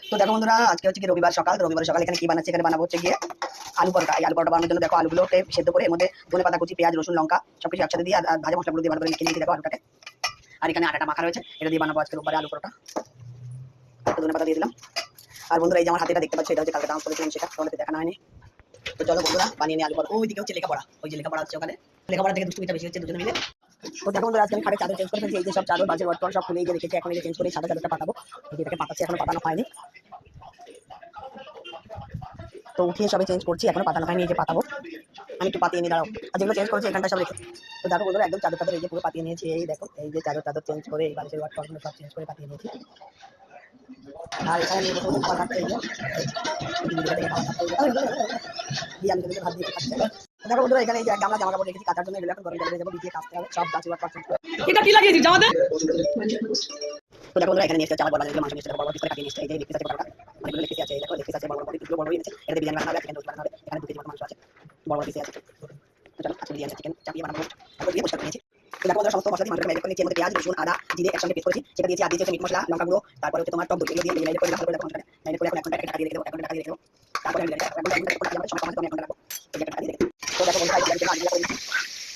তো দেখো বন্ধুরা, আজকে হচ্ছে কি রবিবার সকাল। রবিবার সকাল এখানে কি বানাচ্ছে, এখানে বানাবো হচ্ছে গিয়ে আলু পরোটা। এই আলু পরোটা বানানোর জন্য দেখো আলুগুলোকে সেদ্ধ করে এর মধ্যে ধনে পাতা কুচি, পেঁয়াজ, রসুন, লঙ্কা সবকিছু একসাথে দিয়ে আর ভাজা মশলাগুলো দিয়ে ভালো করে মেখে নিয়েছি দেখো আলুটাকে। আর এখানে আটাটা মাখা রয়েছে, এটা দিয়ে বানাবো আজকে রোববারে আলু পরোটা। একটু ধনে পাতা দিয়ে দিলাম। আর বন্ধুরা এই যে আমার হাতেটা দেখতে পাচ্ছ, এটা হচ্ছে কালকে ডাউন করেছিলাম, সেটা তোমাদের দেখানো হয়নি। তো চলো বন্ধুরা বানিয়ে নিয়ে আলু পরোটা। ওইদিকে হচ্ছে লেখাপড়া, ওই যে লেখাপড়া হচ্ছে ওখানে, লেখাপড়া থেকে দুষ্টুমিটা বেশি হচ্ছে দুজনে মিলে। তো দেখো বন্ধুরা, আজকে আমি খাটে চাদর চেঞ্জ করে ফেলছি। এই যে সব চাদর বাজে ওয়ার্ড সব খুলে এই যে রেখেছি, এখন এই যে চেঞ্জ করে সাদা চাদরটা পাতাবো। এই যে এটাকে পাতাচ্ছি, এখনো পাতানো হয়নি। তো উঠিয়ে সবাই চেঞ্জ করছি, এখনো পাতানো হয়নি, এই যে পাতাবো। আমি একটু পাতিয়ে নিয়ে দাঁড়াও। আর যেগুলো চেঞ্জ করেছি এখানটা সব রেখে। তো দেখো বন্ধুরা, একদম চাদর এই যে পুরো পাতিয়ে নিয়েছি। এই দেখো এই যে চাদর চেঞ্জ করে এই বালিশের ওয়ার্ডগুলো সব চেঞ্জ করে পাতিয়ে নিয়েছি। আর এখানে নিয়ে বসে খাবার খাচ্ছে, এই যে দিয়ে আমি ভাত দিয়ে খাচ্ছি। দেখো বন্ধুরা, এখানে এই যে আমরা জামা কাপড় রেখেছি কাচার জন্য, এগুলো এখন গরম জলে যাবো, ভিজিয়ে কাচতে হবে সব গাছে ওয়ার্ড চেঞ্জ করে। এটা কি লাগিয়েছিস জামাতে? তো দেখো বন্ধুরা, এখানে নিয়ে এসেছে চাল, বড় মাংস নিয়ে এসেছে, বড় পিস করে কাটিয়ে নিয়েছে। এই যে লেগ পিস আছে বড়টা, অনেকগুলো লেগ পিস আছে। এই দেখো লেগ পিস আছে, বড় পিসগুলো বড় এনেছে। এটা বিরিয়ানি বানানো হবে, চিকেন রোস্ট বানানো হবে। এখানে 2 কেজি মতো মাংস আছে, বড় পিস আছে। তো চলো আজকে বিরিয়ানি চিকেন চাপিয়ে বানাবো, তারপর দিয়ে বসে নিয়েছি। তো দেখো বন্ধুরা, সমস্ত মশলা দিয়ে মাংসটা ম্যারিনেট করে নিয়েছি। এর মধ্যে পেঁয়াজ, রসুন, আদা, জিরে একসঙ্গে পেস্ট করেছি, সেটা দিয়েছি। আর দিয়েছি মিট মশলা, লঙ্কা গুঁড়ো, তারপরে হচ্ছে তোমার টক দই, এগুলো দিয়ে ম্যারিনেট করে ভালো করে দেখো ম্যারিনেট করে এখন একটা কাটিয়ে রেখে দেবো, এখন ঢাকা দিয়ে রেখে দেবো। তারপরে আমি সময় আমি এখন রাখবো, এই যে একটা কাটিয়ে রেখে। তো দেখো বন্ধুরা,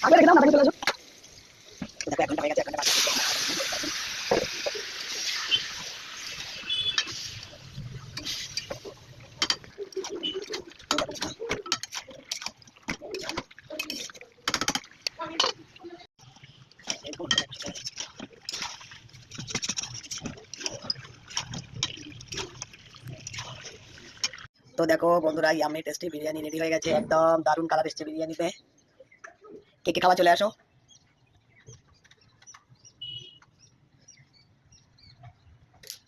আগে রেখে দাও না, চলে আসো। তো দেখো এখন হয়ে গেছে, এখন তো দেখো বন্ধুরা, ইয়াম্মি টেস্টি বিরিয়ানি রেডি হয়ে গেছে, একদম দারুণ কালার এসছে বিরিয়ানিতে। কে কে খাওয়া চলে আসো।